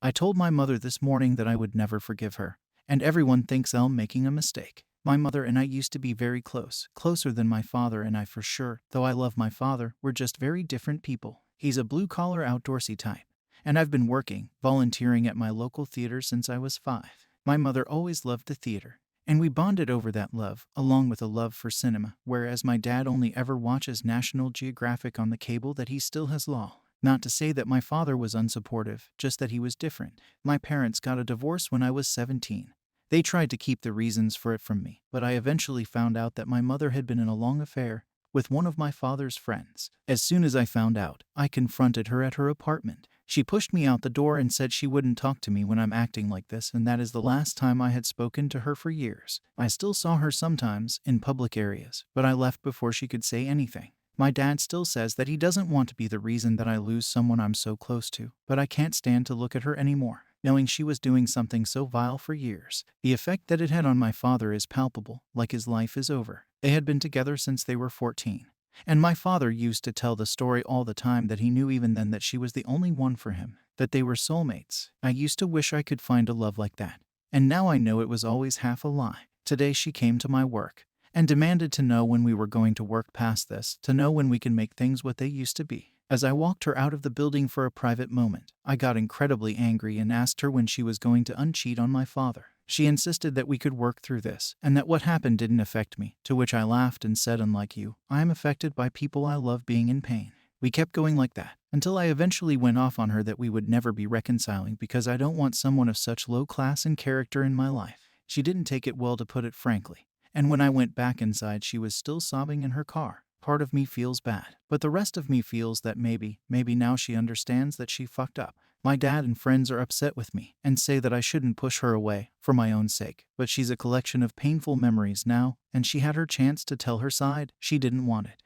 I told my mother this morning that I would never forgive her, and everyone thinks I'm making a mistake. My mother and I used to be very close, closer than my father and I for sure. Though I love my father, we're just very different people. He's a blue-collar outdoorsy type, and I've been working, volunteering at my local theater since I was 5. My mother always loved the theater, and we bonded over that love, along with a love for cinema, whereas my dad only ever watches National Geographic on the cable that he still has law. Not to say that my father was unsupportive, just that he was different. My parents got a divorce when I was 17. They tried to keep the reasons for it from me, but I eventually found out that my mother had been in a long affair with one of my father's friends. As soon as I found out, I confronted her at her apartment. She pushed me out the door and said she wouldn't talk to me when I'm acting like this, and that is the last time I had spoken to her for years. I still saw her sometimes in public areas, but I left before she could say anything. My dad still says that he doesn't want to be the reason that I lose someone I'm so close to, but I can't stand to look at her anymore, knowing she was doing something so vile for years. The effect that it had on my father is palpable, like his life is over. They had been together since they were 14. And my father used to tell the story all the time that he knew even then that she was the only one for him, that they were soulmates. I used to wish I could find a love like that. And now I know it was always half a lie. Today she came to my work and demanded to know when we were going to work past this, to know when we can make things what they used to be. As I walked her out of the building for a private moment, I got incredibly angry and asked her when she was going to uncheat on my father. She insisted that we could work through this, and that what happened didn't affect me, to which I laughed and said, unlike you, I am affected by people I love being in pain. We kept going like that, until I eventually went off on her that we would never be reconciling because I don't want someone of such low class and character in my life. She didn't take it well, to put it frankly, and when I went back inside she was still sobbing in her car. Part of me feels bad, but the rest of me feels that maybe now she understands that she fucked up. My dad and friends are upset with me and say that I shouldn't push her away for my own sake, but she's a collection of painful memories now, and she had her chance to tell her side. She didn't want it.